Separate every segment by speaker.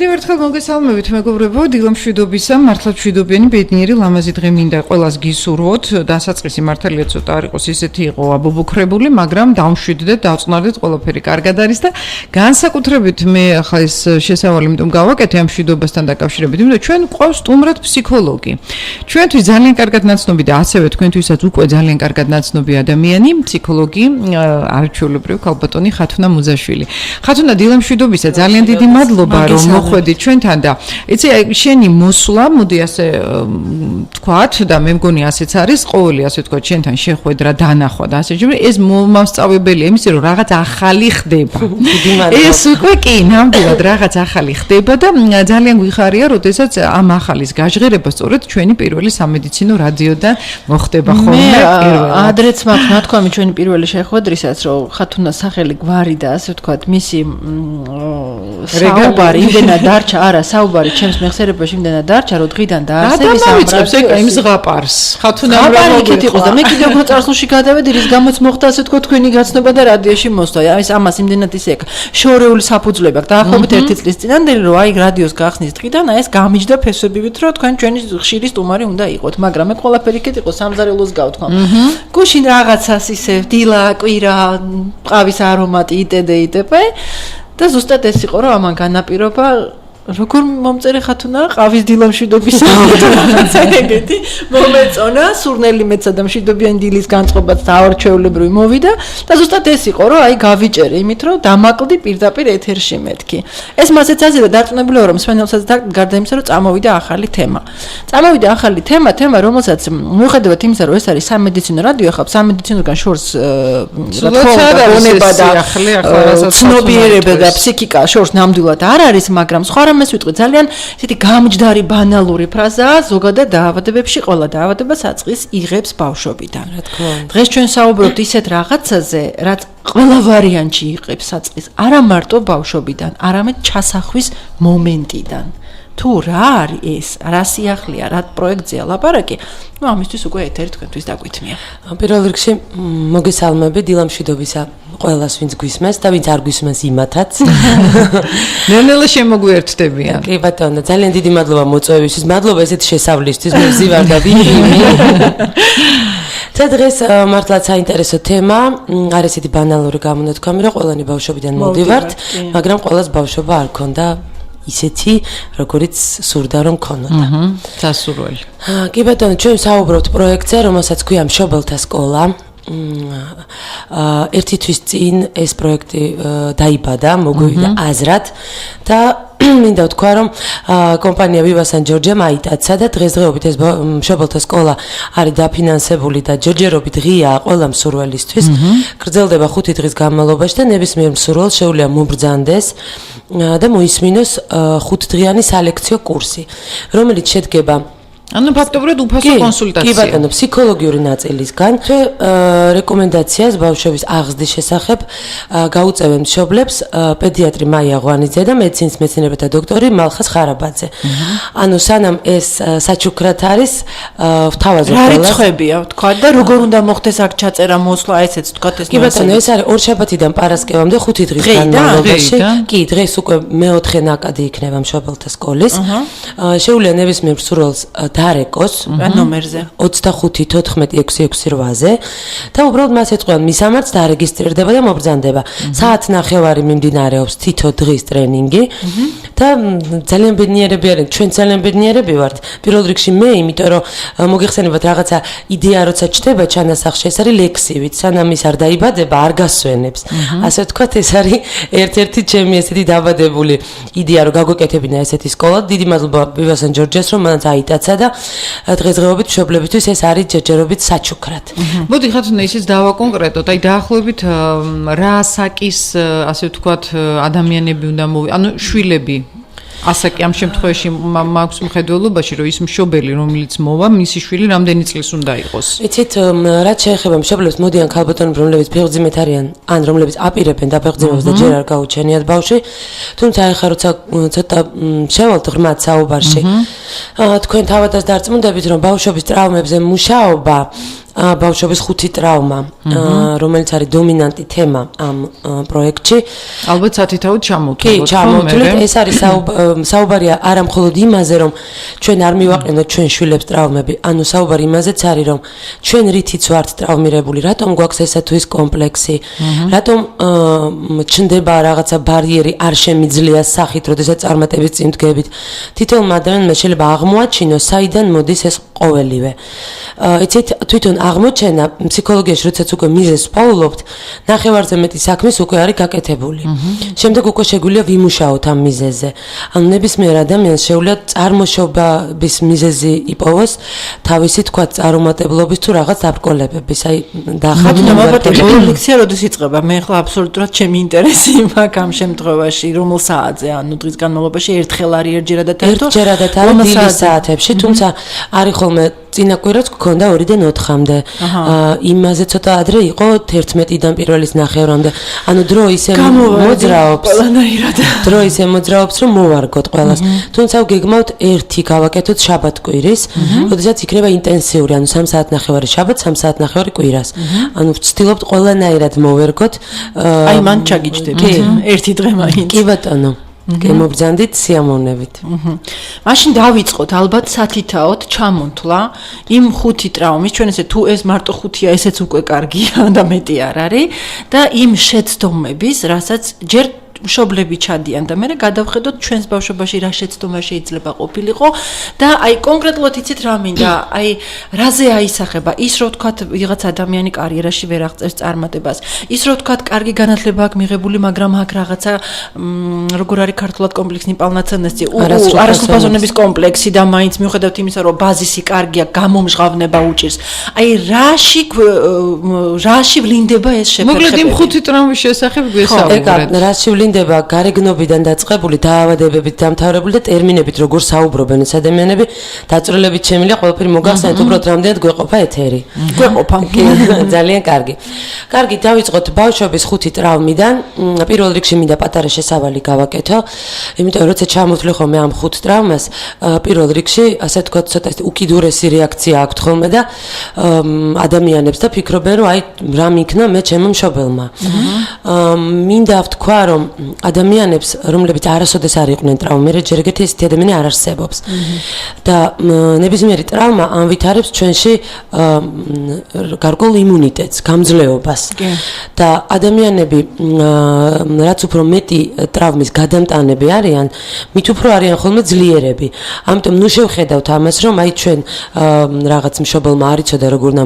Speaker 1: კიდევ ერთხელ მოგესალმებით მეგობრებო, დილამშვიდობისა, მართლაც მშვიდობიანი ბედნიერი ლამაზი დღე მინდა ყველას გისურვოთ. დასაწყისი მართალია ცოტა არ იყოს ისეთი იყო აბობუქრებული, მაგრამ დავმშვიდდეთ, დავწყნარდეთ, ყველაფერი კარგად არის და განსაკუთრებით მე ახლა ეს შესავალი იმიტომ გავაკეთე ამ მშვიდობასთან დაკავშირებით, იმიტომ ჩვენ ყავს სტუმრად ფსიქოლოგი. ჩვენთვის ძალიან კარგად ნაცნობი და ასევე თქვენთვისაც უკვე ძალიან კარგად ნაცნობი ადამიანი, ფსიქოლოგი, არჩეულებრივ ქალბატონი ხათუნა მუზაშვილი. ხათუნა, დილამშვიდობისა, ძალიან დიდი მადლობა რომ მოხვედით ჩვენთან და იცი შენი მოსვლა, მოდი ასე თქვათ და მე მგონი ასეც არის, ყოველი ასე თქვათ შენთან შეხვედრა, დანახვა და ასე შემდეგ, ეს მომსწავლებელია იმის რომ რაღაც ახალი ხდება. ეს უკვე კი, ნამდვილად რაღაც ახალი ხდება და ძალიან გვიხარია, როდესაც ამ ახალის გაჟღერება სწორედ ჩვენი პირველი სამედიცინო რადიოდან მოხდება ხოლმე პირველად.
Speaker 2: ადრეც მაქვს ნათქვამი ჩვენი პირველი შეხვედრისაც, რომ ხათუნას სახელი გვარი და ასე თქვათ მისი საუბარი იმდენად დარჩა, არა, საუბარი ჩემს მეხსიერებაში იმდენად დარჩა, რომ დღიდან დაარსების
Speaker 1: ამბავს იმ ზღაპარს. ხათუნა
Speaker 2: რაბარიკით იყო და მე კიდევ მოწარსულში გადავედი, რის გამოც მოხდა ასე თქვა თქვენი გაცნობა და რადიოში მოსვლა. ის ამას იმდენად ისე შორეული საფუძვლები აქვს. დაახლოებით 1 წლის წინანდელი რომ აი რადიოს გახსნის დღიდან აი ეს გამიჯდა ფესვებივით, რომ თქვენ ჩვენი ხშირი სტუმარი უნდა იყოთ, მაგრამ მე ყველაფერი იქეთ იყო სამზარეულოს გავთქვა. გუშინ რაღაცას ისე დილა, კვირა, ყავის არომატი იტდ და ზუსტად ეს იყო რომ ამან განაპირობა როგორ მომწერე ხათუნა ყავის დილამშვიდობისა ეგეთი მომეწონა სურნელი მეცა და მშვიდობიანი დილის განწყობაც დაარჩეულებრივი მოვიდა და ზუსტად ეს იყო რომ აი გავიჭერე იმით რომ დამაკლდი პირდაპირ ეთერში მეთქი ეს მასეც აზრია დარწმუნებული ვარ რომ მსმენელსაც გარდა იმისა რომ წამოვიდა ახალი თემა რომელსაც მიუხედავად იმისა რომ ეს არის სამედიცინო რადიო ახლა სამედიცინოდან შორს რა თქმა უნდა გონება და ცნობიერება და ფსიქიკა შორს ნამდვილად არ არის მაგრამ სხვა რამეს ვიტყვი ძალიან ისეთი გამჯდარი ბანალური ფრაზაა ზოგადად დაავადებებში ყველა დაავადება საწყის იღებს ბავშვობიდან რა თქმა უნდა დღეს ჩვენ საუბრობთ ისეთ რაღაცაზე რაც ყველა ვარიანტში იღებს საწყის არა მარტო ბავშვობიდან არამედ ჩასახვის მომენტიდან თუ რა არის ეს რა სიახლეა რა პროექტზეა ლაპარაკი ну ამისთვის უკვე ეთერი თქვენთვის დაგვითმია
Speaker 3: პირველ რიგში მოგესალმები დილამშვიდობისა ყველას ვინც გვისმენს და ვინც არ გვისმენს იმათაც
Speaker 1: ნელ-ნელა შემოგვიერთდებიან
Speaker 3: კი ბატონო ძალიან დიდი მადლობა მოწვევისთვის მადლობა ესეთი შესავლისთვის მე ვზივარ და ვიყივი დღეს მართლაც საინტერესო თემა არ ესეთი ბანალური გამონათქვამი რომ ყველანი ბავშვობიდან მოვდივართ მაგრამ ყველას ბავშვობა არ ქონდა ისეთი როგორიც სურდა რომ ქონოდა.
Speaker 1: დასურველი.
Speaker 3: კი ბატონო, ჩვენ საუბრობთ პროექტზე, რომელსაც ქვია მშობელთა სკოლა. ერთი თვის წინ ეს პროექტი დაიბადა, მოგვივიდა აზრად და მინდა ვთქვა რომ კომპანია Viva San Giorgio აიტაცა და დღესდღეობით ეს მშობელთა სკოლა არის დაფინანსებული და ჯერჯერობით ღიაა ყველა მსურველისთვის. გრძელდება 5 დღის განმავლობაში და ნებისმიერ მსურველს შეუძლია მომბრძანდეს და მოისმინოს 5 დღიანი სალექციო კურსი, რომელიც შედგება
Speaker 1: ანუ ფაქტობრივად უფასო კონსულტაცია.
Speaker 3: კი ბატონო, ფსიქოლოგიური ნაწილისგან რეკომენდაციას ბავშვების აღზრდის შესახებ გაუწევენ მშობლებს პედიატრი მაია ღვანიძე და მედიცინის მეცნიერებათა დოქტორი მალხაზ ხარაბაძე. ანუ სანამ ეს საჩუქრად არის, ვთავაზობ
Speaker 2: რა რიცხვებია, თქვა და როგორ უნდა მოხდეს აქ ჩაწერა მოსვლა, ესეც თქვა ეს.
Speaker 3: კი ბატონო, ეს არის ორშაბათიდან პარასკევამდე 5 დღის განმავლობაში. კი, დღეს უკვე მეოთხე ნაკადი იქნება მშობელთა სკოლის. შეუძლია ნებისმიერ მსურველს დარეკოს
Speaker 2: ნომერზე
Speaker 3: 25-14-668-ზე და უბრალოდ მას ეწყვიან მისამართს დარეგისტრირდება და მობრძანდება. საათნახევარი მიმდინარეობს თითო დღის ტრენინგი და ძალიან ბედნიერები არიან, ჩვენ ძალიან ბედნიერები ვართ. პირველ რიგში მე, იმიტომ რომ მოგეხსენებათ რაღაცა იდეა როცა ჩდება ჩანასახში, ეს არის ლექსივით, სანამ ის არ დაიბადება, არ გასვენებს. ასე ვთქვათ, ეს არის ერთ-ერთი ჩემი ესეთი დაბადებული იდეა, რომ გაგვეკეთებინა ესეთი სკოლა. დიდი მადლობა Viva San Giorgio-ს, რომ მანაც აიტაცა და დღესდღეობით მშობლებისთვის ეს არის ჯერჯერობით საჩუქრად.
Speaker 1: მოდი ხათუნა ისიც დავაკონკრეტოთ, აი დაახლოებით რა საკის ასე ვთქვათ ადამიანები უნდა ანუ შვილები ასაკი ამ შემთხვევაში მაქვს მხედველობაში რომ ის მშობელი რომელიც მოვა მისი შვილი რამდენი წლის უნდა იყოს
Speaker 3: იცით რაც შეეხება მშობლებს მოდიან ქალბატონები რომლებიც ფეხმძიმეთ არიან ან რომლებიც აპირებენ დაფეხმძიმებას და ჯერ არ გაუჩენიათ ბავშვი თუმცა ეხლა როცა ცოტა შევალთ ღრმად საუბარში თქვენ თავადაც დარწმუნდებით რომ ბავშვობის ტრავმებზე მუშაობა ბავშვობის ხუთი ტრავმა, რომელიც არის დომინანტი თემა ამ პროექტში.
Speaker 1: ალბათ სათითაოდ ჩამოვთვლით.
Speaker 3: კი, ჩამოვთვლით. ეს არის საუბარია არა მხოლოდ იმაზე, რომ ჩვენ არ მივაყენოთ ჩვენ შვილებს ტრავმები, ანუ საუბარი იმაზეც არის, რომ ჩვენ რითიც ვართ ტრავმირებული, რატომ გვაქვს ესა თუ ის კომპლექსი, რატომ ჩნდება რაღაცა ბარიერი არ შემიძლია სახით, როდესაც წარმატების წინ ვდგებით. თითოეულმა ადამიანმა შეიძლება აღმოაჩინოს, საიდან მოდის ეს ყოველივე. იცით, თვითონ აღმოჩენა ფსიქოლოგიაში, როდესაც უკვე მიზეზს ვსწავლობთ, ნახევარზე მეტი საქმის უკვე არის გაკეთებული. შემდეგ უკვე შეგვიძლია ვიმუშაოთ ამ მიზეზზე. ანუ ნებისმიერ ადამიანს შეუძლია წარმოშობის მიზეზი იპოვოს თავისი თქვა წარუმატებლობის თუ რაღაც დაბრკოლებების. აი
Speaker 2: დაახმარება ლექცია როდის იწყება? მე ახლა აბსოლუტურად ჩემი ინტერესი მაქვს ამ შემთხვევაში, რომელ საათზე, ანუ დღის განმავლობაში ერთხელ არის ერთჯერადად
Speaker 3: დილის საათებში, თუმცა არის ხოლმე წინა კვირაც გქონდა 2-დან 4-მდე. იმაზე ცოტა ადრე იყო 11-დან პირველის ნახევრამდე. ანუ დრო ისე მოძრაობს. დრო ისე მოძრაობს, რომ მოვარგოთ ყველას. თუმცა გეგმავთ ერთი გავაკეთოთ შაბათ-კვირის, როდესაც იქნება ინტენსიური, ანუ 3 საათნახევარი შაბათს, 3 საათნახევარი კვირას. ანუ ვცდილობთ ყველანაირად მოვერგოთ.
Speaker 2: აი მან ჩაგიჭდებით. ერთი დღე მაინც.
Speaker 3: კი ბატონო. გემობრძანდით სიამოვნებით.
Speaker 2: მაშინ დავიწყოთ ალბათ სათითაოდ ჩამონთვლა იმ ხუთი ტრავმის, ჩვენ ესე თუ ეს მარტო ხუთია, ესეც უკვე კარგია და მეტი არ არის და იმ შეცდომების, რასაც ჯერ მშობლები ჩადიან და მე გადავხედოთ ჩვენს ბავშვობაში რა შეცდომა შეიძლება ყოფილიყო და აი კონკრეტულად იცით რა მინდა, აი რაზე აისახება ის რო ვთქვათ ვიღაც ადამიანი კარიერაში ვერ აღწევს წარმატებას, ის რო ვთქვათ კარგი განათლება აქვს მიღებული, მაგრამ აქ რაღაცა როგორ არის ქართულად კომპლექსი პალნაცანასი, არასრულფასოვნების კომპლექსი და მაინც მიუხედავად იმისა, რომ ბაზისი კარგია, გამომჟღავნება უჭირს. აი რაში ვლინდება ეს შეფერხებები?
Speaker 1: მოკლედ იმ ხუთი ტრავმის შესახებ გვესაუბრეთ.
Speaker 3: რაში ვლინდება გარეგნობიდან დაწყებული, დაავადებებით დამთავრებული და ტერმინებით, როგორ საუბრობენ ეს ადამიანები, დაწვრილებით შემიძლია ყველაფერი მოგახსენოთ, უბრალოდ რამდენად გვეყოფა ეთერი.
Speaker 2: გვეყოფა.
Speaker 3: ძალიან კარგი. კარგი, დავიწყოთ ბავშვობის ხუთი ტრავმიდან. პირველ რიგში მინდა პატარა შესავალი გავაკეთო, იმიტომ რომ როცა ჩამოვთვლი ხოლმე ამ ხუთ ტრავმას, პირველ რიგში, ასე ვთქვათ, ცოტა უკიდურესი რეაქცია აქვთ ხოლმე და ადამიანებს და ფიქრობენ, რომ აი რა მიქნა მე ჩემო მშობელმა. მინდა ვთქვა, რომ ადამიანებს, რომლებიც არასოდეს არ იყვნენ ტრავმირებული, ჯერ ეგეთი ესეთი ადამიანი არ არსებობს. და ნებისმიერი ტრავმა ანვითარებს ჩვენში გარკვეულ იმუნიტეტს, გამძლეობას. და ადამიანები, რაც უფრო მეტი ტრავმის გადამტანები არიან, მით უფრო არიან ხოლმე ძლიერები. ამიტომ ნუ შევხედავთ ამას, რომ აი ჩვენ რაღაც მშობელმა არ იცოდა როგორ უნდა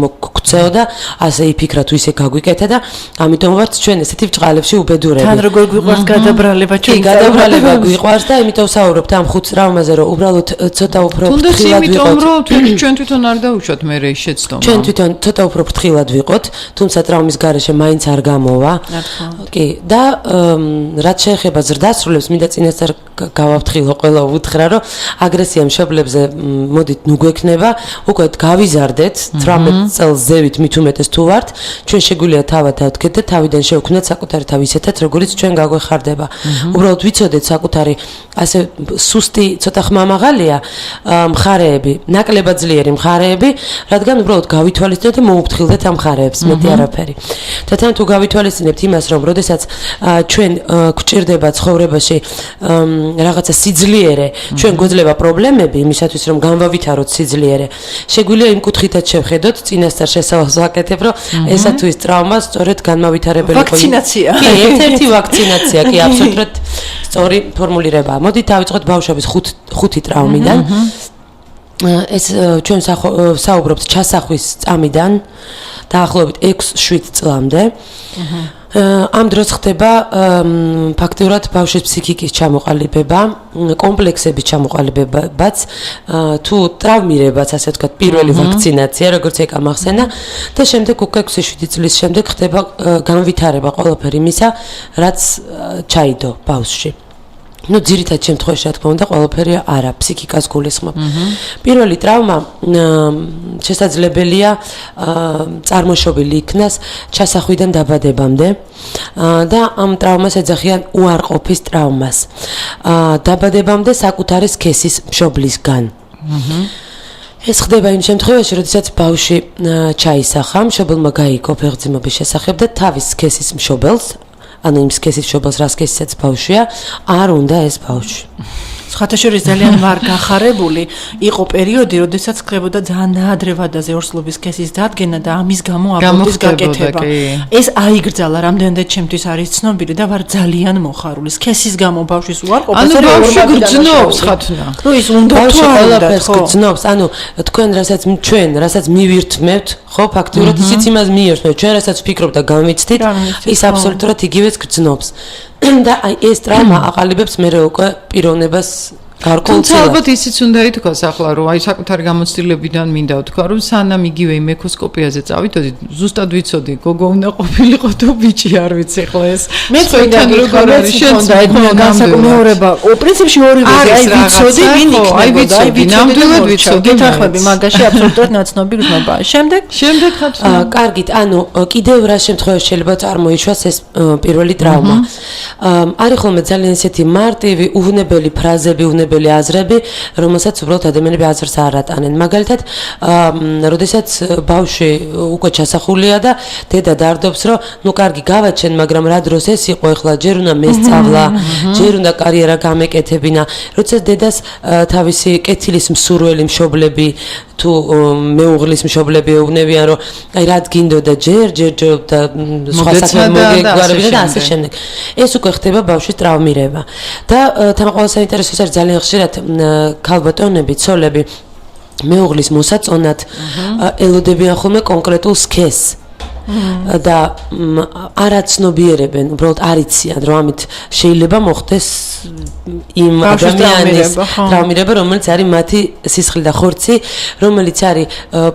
Speaker 3: მოგქცეო და ასე იფიქრა თუ ისე გაგვიკეთა და ამიტომ ვართ ჩვენ ესეთი ბჭყალებში უბედურები.
Speaker 2: თან როგორ გვიყვარს გადაბრალება
Speaker 3: ჩვენი გადაბრალება გვიყვარს და იმიტომ ვსაუბრობთ ამ ხუთ ტრავმაზე, რომ უბრალოდ ცოტა უფრო
Speaker 1: ფრთხილად ვიყოთ. თუნდაც იმიტომ, რომ ჩვენ თვითონ არ დავუშვათ მე ეს შეცდომა.
Speaker 3: ჩვენ თვითონ ცოტა უფრო ფრთხილად ვიყოთ, თუმცა ტრავმის გარეშე მაინც არ გამოვა. კი, და რაც შეეხება ზრდასრულებს, მინდა წინასწარ გავაფრთხილო ყველა უთხრა, რომ აგრესია მშობლებზე მოდით ნუ გვექნება, უკვე გავიზარდეთ 18 წელს ზევით მით უმეტეს თუ ვართ, ჩვენ შეგვიძლია თავად დავთქეთ და თავიდან შევქმნათ საკუთარი თავი ისეთად, როგორც ჩვენ გაგვეხარდება. უბრალოდ ვიცოდეთ საკუთარი ასე სუსტი, ცოტა ხმამაღალია მხარეები, ნაკლებად ძლიერი მხარეები, რადგან უბრალოდ გავითვალისწინოთ და მოუფრთხილდეთ ამ მხარეებს, მეტი არაფერი. და თან თუ გავითვალისწინებთ იმას, რომ როდესაც ჩვენ გვჭირდება ცხოვრებაში რაღაცა სიძლიერე, ჩვენ გვეძლება პრობლემები იმისათვის, რომ განვავითაროთ სიძლიერე, შეგვიძლია იმ კუთხითაც შევხედოთ, წინასწარ შესავალს ვაკეთებ, რომ ესა თუ ის ტრავმა სწორედ განმავითარებელი იყო.
Speaker 2: ვაქცინაცია.
Speaker 3: კი, ერთ-ერთი ვაქცინაცია, კი, აბსოლუტურად სწორი ფორმულირებაა. მოდით დავიწყოთ ბავშვების ხუთი ტრავმიდან. ეს ჩვენ საუბრობთ ჩასახვის წამიდან დაახლოებით 6-7 წლამდე. ამ დროს ხდება ფაქტიურად ბავშვის ფსიქიკის ჩამოყალიბება, კომპლექსების ჩამოყალიბებაც, თუ ტრავმირებაც, ასე ვთქვათ, პირველი ვაქცინაცია, როგორც ეკა მახსენა და შემდეგ უკვე 6-7 წლის შემდეგ ხდება განვითარება ყველაფერი იმისა, რაც ჩაიდო ბავშვში. Ну, ძირითად შემთხვევაში, რა თქმა უნდა, ყველაფერი არა, ფსიქიკას გულისხმობ. პირველი ტრავმა შესაძლებელია წარმოშობილი იქნას ჩასახვიდან დაბადებამდე და ამ ტრავმას ეძახიან უარყოფის ტრავმას. დაბადებამდე საკუთარი სქესის მშობლისგან. ეს ხდება იმ შემთხვევაში, როდესაც ბავშვი ჩაისახა, მშობელმა გაიგო ფეხმძიმობის შესახებ და თავის სქესის მშობელს, ანუ იმ სქესის მშობელს, რა სქესისაც ბავშვია, არ უნდა ეს ბავშვი.
Speaker 2: სხვათა შორის ძალიან ვარ გახარებული იყო პერიოდი, როდესაც ხდებოდა ძალიან ნაადრე ვადაზე ორსულობის სქესის დადგენა და ამის გამო აბორტის გაკეთება. ეს აიგრძალა, რამდენადაც ჩემთვის არის ცნობილი და ვარ ძალიან მოხარული. სქესის გამო ბავშვის უარყოფას
Speaker 1: ანუ ბავშვი გრძნობს ხათნა.
Speaker 2: ნუ ის უნდა
Speaker 3: ბავშვი ყველაფერს გრძნობს, ანუ თქვენ რასაც მივირთმევთ, ხო, ფაქტიურად ისიც იმას მივირთმევთ, ჩვენ რასაც ვფიქრობთ და განვიცდით, ის აბსოლუტურად იგივეს გრძნობს. და აი ეს ტრაუმა აყალიბებს მერე უკვე პიროვნებას გარკვეულწილად.
Speaker 1: თუმცა ალბათ ისიც უნდა ითქვას ახლა, რომ აი საკუთარი გამოცდილებიდან მინდა ვთქვა, რომ სანამ იგივე იმ ეკოსკოპიაზე წავიდოდი, ზუსტად ვიცოდი, გოგო უნდა ყოფილიყო თუ ბიჭი, არ ვიცი ახლა ეს.
Speaker 2: მეც როგორ არის შენდა განსაკუთრება. პრინციპში ორივე აი ვიცოდი, ვინ იქნებოდა, აი ვიცოდი, ნამდვილად ვიცოდი. გეთახმები მაგაში აბსოლუტურად ნაცნობი გზნობა. შემდეგ
Speaker 1: ხათუნა.
Speaker 3: კარგით, ანუ კიდევ რა შემთხვევაში შეიძლება წარმოიშვას ეს პირველი ტრავმა. არის ხოლმე ძალიან ისეთი მარტივი, უვნებელი ფრაზები, უვნებელი აზრები, რომელსაც უბრალოდ ადამიანები აზრს არ ატანენ. მაგალითად, როდესაც ბავშვი უკვე ჩასახულია და დედა დარდობს, რომ ნუ კარგი გავაჩენ, მაგრამ რა დროს ეს იყო, ეხლა ჯერ უნდა მესწავლა, ჯერ უნდა კარიერა გამეკეთებინა. როდესაც დედას თავისი კეთილის მსურველი მშობლები თუ მეუღლის მშობლები ეუბნებიან, რომ აი რა გინდოდა ჯერ და სხვა საქმე მოგეგვარებინა და ასე შემდეგ. ეს უკვე ხდება ბავშვის ტრავმირება. და თან ყველა საინტერესო არის ძალიან ხშირად ქალბატონები, ცოლები მეუღლის მოსაწონად ელოდებიან ხოლმე კონკრეტულ სქესს. და არაცნობიერებენ, უბრალოდ არიციან, რომ ამით შეიძლება მოხდეს იმ ადამიანის ტრავმირება, რომელიც არის მათი სისხლი და ხორცი, რომელიც არის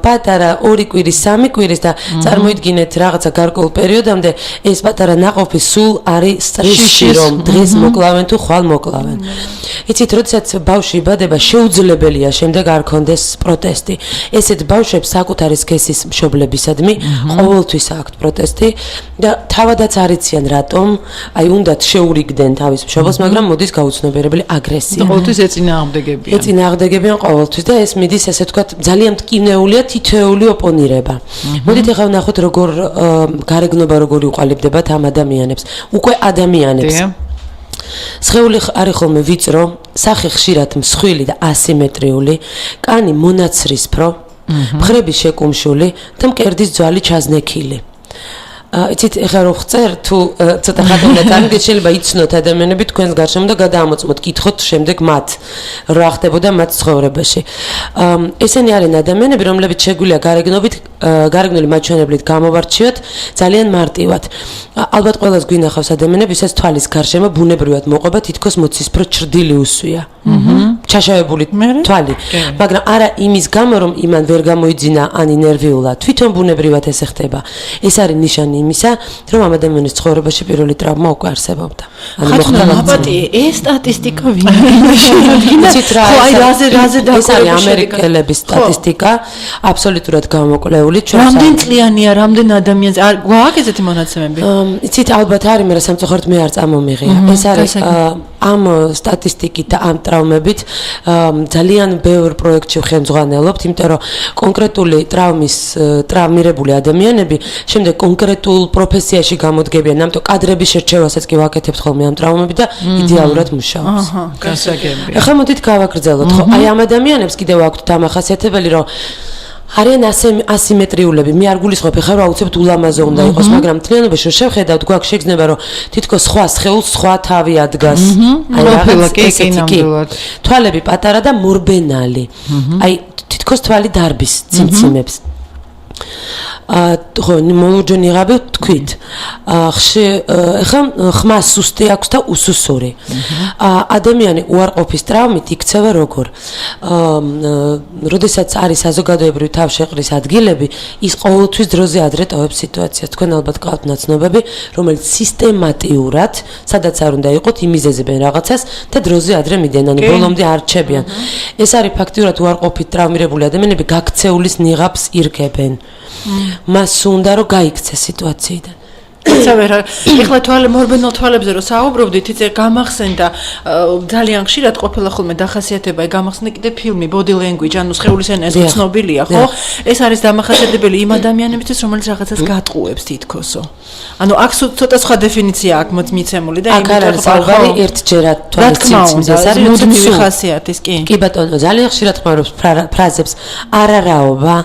Speaker 3: პატარა 2 კვირის, 3 კვირის და წარმოიდგინეთ რაღაცა გარკვეულ პერიოდამდე ეს პატარა ნაყოფი სულ არის სტრესში, რომ დღეს მოკლავენ თუ ხვალ მოკლავენ. იცით, როდესაც ბავშვი იბადება, შეუძლებელია შემდეგ არ კონდეს პროტესტი. ესეთ ბავშვებს საკუთარი სქესის მშობლებისადმი ყოველთვის აქვთ პროტესტი და თავადაც არიციან რატომ, აი უნდათ შეურიგდნენ თავის მშობელს, მაგრამ მოდის გაუცნობიერებელი აგრესია.
Speaker 1: ყოველთვის ეწინააღმდეგებიან.
Speaker 3: ეწინააღმდეგებიან ყოველთვის და ეს მიდის ესე ვთქვათ, ძალიან მტკივნეულია თითოეული ოპონირება. მოდით ახლა ვნახოთ როგორ გარეგნობა როგორი უყალიბდებათ ამ ადამიანებს. უკვე ადამიანებს. სხეული არის ხოლმე ვიწრო, სახე ხშირად მსხვილი და ასიმეტრიული, კანი მონაცრისფრო, მხრები შეკუმშული და მკერდის ძვალი ჩაზნექილი. იცით, ეხლა რო ხწერ თუ ცოტა ხატოვნად წამიგეთ, შეიძლება იცნოთ ადამიანები თქვენს გარშემო და გადაამოწმოთ, კითხოთ შემდეგ მათ რა ხდებოდა მათ ცხოვრებაში. ესენი არიან ადამიანები, რომლებიც შეგვიძლია გარეგნული მაჩვენებლით გამოვარჩიოთ ძალიან მარტივად. ალბათ ყველას გვინახავს ადამიანები, ვისაც თვალის გარშემო ბუნებრივად მოყვება თითქოს მოცისფრო ჩრდილი უსვია. ჩაშავებული თვალი, მაგრამ არა იმის გამო, რომ იმან ვერ გამოიძინა ან ინერვიულად, თვითონ ბუნებრივად ესე ხდება. ეს არის ნიშანი იმისა, რომ ამ ადამიანის ცხოვრებაში პირველი ტრავმა უკვე არსებობდა.
Speaker 2: ანუ მოხდა ეს სტატისტიკა ეს არის ამერიკელების სტატისტიკა, აბსოლუტურად გამოკვლეული ჩვენს. რამდენ წლიანია, რამდენ ადამიანს არ გვაქვს ესეთი მონაცემები?
Speaker 3: იცით, ალბათ არის, მაგრამ სამწუხაროდ მე არ წამომიღია. ეს არის ამ სტატისტიკით და ამ ტრავმებით ძალიან ბევრ პროექტში ხელმძღვანელობთ, იმიტომ რომ კონკრეტული ტრავმირებული ადამიანები შემდეგ კონკრეტულ პროფესიაში გამოდგებიან, ამიტომ კადრების შერჩევასაც კი ვაკეთებთ ხოლმე ამ ტრავმები და იდეალურად მუშაობს.
Speaker 1: გასაგებია.
Speaker 3: ახლა მოდით გავაგრძელოთ, ხო? აი ამ ადამიანებს კიდევ აქვთ დამახასიათებელი, რომ არიან ასიმეტრიულები. მე არ გულისხმობ, ეხლა რომ აუცილებლად ულამაზო უნდა იყოს, მაგრამ მთლიანობაში რომ შევხედავთ, გვაქვს შეგრძნება, რომ თითქოს სხვა სხეულს სხვა თავი ადგას. აი რაღაც ესეთი. თვალები პატარა და მორბენალი. აი თითქოს თვალი დარბის ციმციმებს. ხო, მოლურჯონი ღაბი თქვით. ეხლა ხმა სუსტი აქვს და უსუსური. ადამიანი უარყოფის ტრავმით იქცევა როგორ? როდესაც არის საზოგადოებრივი თავშეყრის ადგილები, ის ყოველთვის დროზე ადრე ტოვებს სიტუაციას. თქვენ ალბათ გყავთ ნაცნობები, რომელიც სისტემატიურად, სადაც არ უნდა იყოთ, იმიზეზებენ რაღაცას და დროზე ადრე მიდიან, ანუ ბოლომდე არ რჩებიან. ეს არის ფაქტიურად უარყოფით ტრავმირებული ადამიანები გაქცეულის ნიღაბს ირგებენ. მას უნდა რომ გაიქცეს სიტუაციიდან.
Speaker 2: იცავე, ეხლა მორბენელ თვალებზე რომ საუბრობდით, იცი გამახსენდა ძალიან ხშირად ყოფილა ხოლმე დახასიათება, გამახსენდა კიდე ფილმი Body Language, ანუ სხეულის ენა, ეს ცნობილია, ხო? ეს არის დამახასიათებელი იმ ადამიანებისთვის, რომელიც რაღაცას გატყუებს თითქოსო. ანუ აქ ცოტა სხვა დეფინიცია აქვს მიცემული და
Speaker 3: იმით არის საუბარი ერთჯერად თვალის
Speaker 2: ეს არის მუდმივი ხასიათის, კი.
Speaker 3: კი ბატონო, ძალიან ხშირად ხმარობს ფრაზებს არარაობა,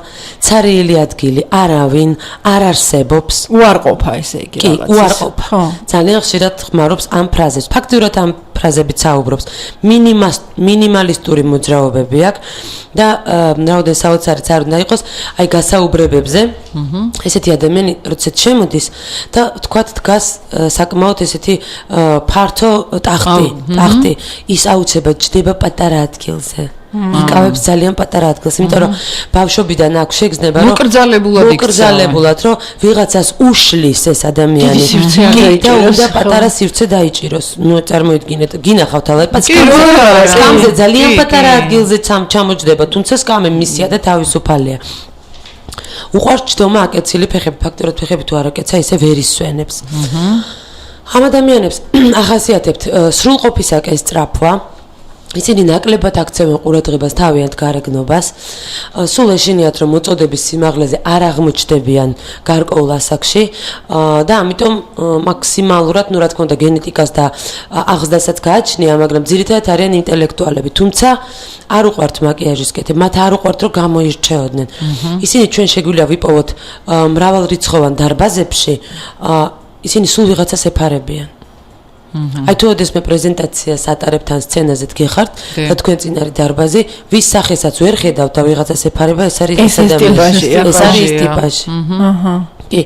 Speaker 3: ცარიელი ადგილი, არავინ, არ არსებობს.
Speaker 2: უარყოფა ესე იგი რაღაცა.
Speaker 3: კი, უარყოფა. ძალიან ხშირად ხმარობს ამ ფრაზებს. ფაქტიურად ამ ფრაზებით საუბრობს. მინიმალისტური მოძრაობები აქვს და რაოდენ საოცარიც არ უნდა იყოს, აი გასაუბრებებზე. ესეთი ადამიანი როდესაც შემოდის და თქვათ დგას საკმაოდ ესეთი ფართო ტახტი, ის აუცილებლად ჯდება პატარა ადგილზე. იკავებს ძალიან პატარა ადგილს, იმიტომ რომ ბავშვობიდან აქვს შეგრძნება, რომ მოკრძალებულად, რომ ვიღაცას უშლის ეს ადამიანი. და უნდა პატარა სივრცე დაიჭიროს. ნუ წარმოიდგინეთ, გინახავთ ალეპაც სკამზე ძალიან პატარა ადგილზე ჩამოჯდება, თუმცა სკამი მისია და თავისუფალია. უყვარს ჯდომა აკეცილი ფეხები, ფაქტურად ფეხები თუ არ აკეცა, ისე ვერ ისვენებს. ამ ადამიანებს ახასიათებთ სრულყოფისაკენ სწრაფვა. ისინი ნაკლებად აქცევენ ყურადღებას თავიანთ გარეგნობას. სულ ეშინიათ, რომ მოწოდების სიმაღლეზე არ აღმოჩნდებიან გარკვეულ ასაკში და ამიტომ მაქსიმალურად, რა თქმა უნდა, გენეტიკას და აღზრდასაც გააჩნია, მაგრამ ძირითადად არიან ინტელექტუალები. თუმცა არ უყვართ მაკიაჟის კეთება, მათ არ უყვართ, რომ გამოირჩეოდნენ. ისინი ჩვენ შეგვიძლია ვიპოვოთ მრავალრიცხოვან დარბაზებში, ისინი სულ ვიღაცას ეფარებიან. აი თუ ოდესმე პრეზენტაციას ატარებთ ან სცენაზე დგეხართ და თქვენ წინ არის დარბაზი, ვის სახესაც ვერ ხედავთ და ვიღაცას ეფარება, ეს არის ეს ადამიანი. ეს არის ტიპაჟი. კი,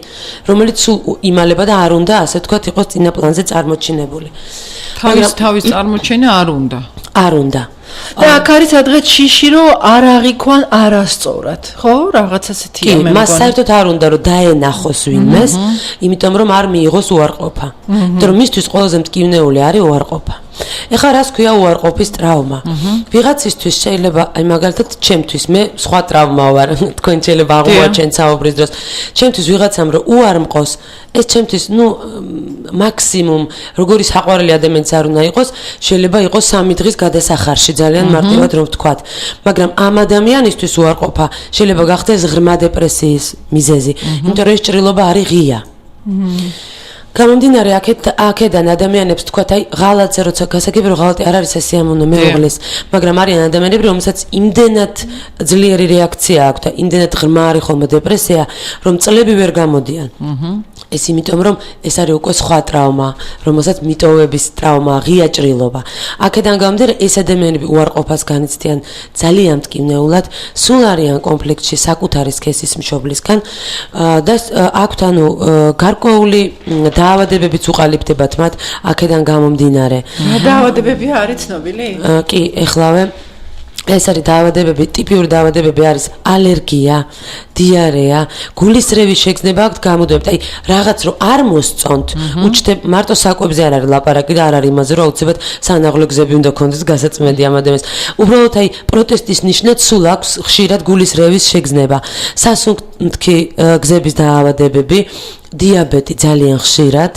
Speaker 3: რომელიც სულ იმალება და არ უნდა, ასე ვთქვათ, იყოს წინა პლანზე წარმოჩინებული.
Speaker 1: თავის წარმოჩენა არ უნდა.
Speaker 3: არ უნდა.
Speaker 2: და აქ არის ადღე შიში რომ არ აღიქვან არასწორად, ხო? რაღაც ასეთია მე მგონი.
Speaker 3: მას საერთოდ არ უნდა რომ დაენახოს ვინმეს, იმიტომ რომ არ მიიღოს უარყოფა. იმიტომ რომ მისთვის ყველაზე მტკივნეული არის უარყოფა. ეხლა რას ქვია უარყოფის ტრავმა? ვიღაცისთვის შეიძლება, აი მაგალითად ჩემთვის მე სხვა ტრავმა ვარ, თქვენ შეიძლება აღმოაჩენთ საუბრის დროს. ჩემთვის ვიღაცამ რომ უარმყოს, ეს ჩემთვის მაქსიმუმ როგორი საყვარელი ადამიანიც არ უნდა იყოს, შეიძლება იყოს 3 დღის გადასახარში, ძალიან მარტივად რომ ვთქვათ. მაგრამ ამ ადამიანისთვის უარყოფა შეიძლება გახდეს ღრმა დეპრესიის მიზეზი, იმიტომ რომ ეს ჭრილობა არის ღია. გამომდინარე აქედან ადამიანებს თქვათ, აი ღალატზე როცა გასაგები რომ ღალატი არ არის ეს სიამოვნო მეუღლის, მაგრამ არიან ადამიანები, რომელსაც იმდენად ძლიერი რეაქცია აქვს და იმდენად ღრმა არის ხოლმე დეპრესია, რომ წლები ვერ გამოდიან. ეს იმიტომ რომ ეს არის უკვე სხვა ტრავმა, რომელსაც მიტოვების ტრავმა, ღია ჭრილობა. აქედან გამომდინარე ეს ადამიანები უარყოფას განიცდიან ძალიან მტკივნეულად, სულ არიან კონფლიქტში საკუთარი სქესის მშობლისგან და აქვთ ანუ გარკვეული დაავადებებიც უყალიბდებათ მათ აქედან გამომდინარე.
Speaker 2: დაავადებები არის ცნობილი?
Speaker 3: კი, ეხლავე ეს არის დაავადებები, ტიპიური დაავადებები არის ალერგია, დიარეა, გულისრევის შეგრძნება აქვთ გამუდმებით. აი რაღაც რომ არ მოსწონთ, უჩნდეთ მარტო საკვებზე არ არის ლაპარაკი და არ არის იმაზე, რომ აუცილებლად სანაღლო გზები უნდა ქონდეს გასაწმენდი ამ ადამიანს. უბრალოდ აი პროტესტის ნიშნად სულ აქვს ხშირად გულისრევის შეგრძნება, სასუნთქი გზების დაავადებები, დიაბეტი ძალიან ხშირად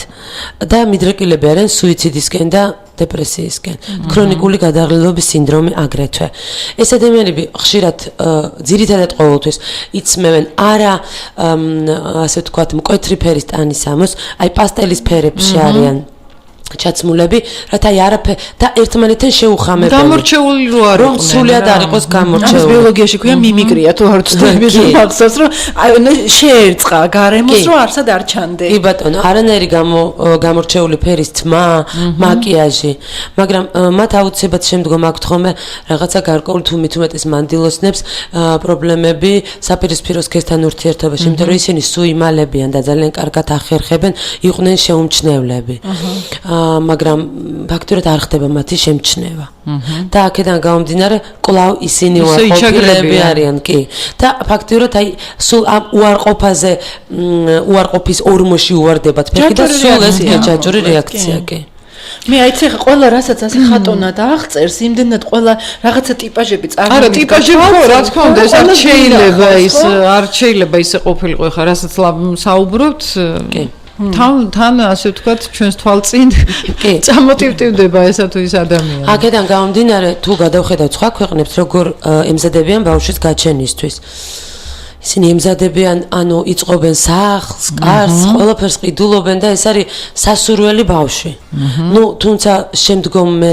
Speaker 3: და მიდრეკილები არიან სუიციდისკენ და დეპრესიისკენ, ქრონიკული გადაღლილობის სინდრომი აგრეთვე. ეს ადამიანები ხშირად ძირითადად ყოველთვის იცმევენ არა ასე ვთქვათ მკვეთრი ფერის ტანისამოს, აი პასტელის ფერებში არიან ჩაცმულები, რათა აი არაფერი და ერთმანეთთან შეუხამებელი.
Speaker 1: გამორჩეული რო არ
Speaker 3: რომ სულიად არ იყოს გამორჩეული.
Speaker 2: ამას ბიოლოგიაში ქვია მიმიკრია, თუ არ ვცდები ახსოვს, რომ აი შეერწყა გარემოს, რომ არსად არ ჩანდე.
Speaker 3: კი ბატონო, არანაირი გამორჩეული ფერის თმა, მაკიაჟი, მაგრამ მათ აუცილებლად შემდგომ აქვთ ხოლმე რაღაცა გარკვეული თუ მithumetes მანდილოსნებს პრობლემები საპირისპირო სქესთან ურთიერთობაში, იმიტომ რომ ისინი სუიმალებიან და ძალიან კარგად ახერხებენ, იყვნენ შეუმჩნევლები. მაგრამ ფაქტურად არ ხდება მათი შემჩნევა. და აქედან გამომდინარე, კვლავ ისინი უარყოფილები არიან, კი. და ფაქტურად აი სულ ამ უარყოფაზე, უარყოფის ორმოში უვარდებათ ფეხი და სულ ეს ჯაჭვური რეაქცია, კი.
Speaker 2: მე აიცი ხა ყველა რასაც ასე ხატონად აღწერს, იმდენად ყველა რაღაცა ტიპაჟები წარმოიდგინე.
Speaker 1: არა, ტიპაჟები ხო, რა თქმა უნდა, ეს არ შეიძლება ისე ყოფილიყო ხა, რასაც საუბრობთ.
Speaker 3: კი.
Speaker 1: თან ასე ვთქვათ, ჩვენს თვალწინ წამოტივტივდება ესა თუ ის ადამიანი.
Speaker 3: აქედან გამომდინარე, თუ გადავხედავთ სხვა ქვეყნებს, როგორ ემზადებიან ბავშვის გაჩენისთვის. ისინი ემზადებიან, ანუ იწყობენ სახლს, კარს, ყველაფერს ყიდულობენ და ეს არის სასურველი ბავშვი. ნუ თუმცა შემდგომ მე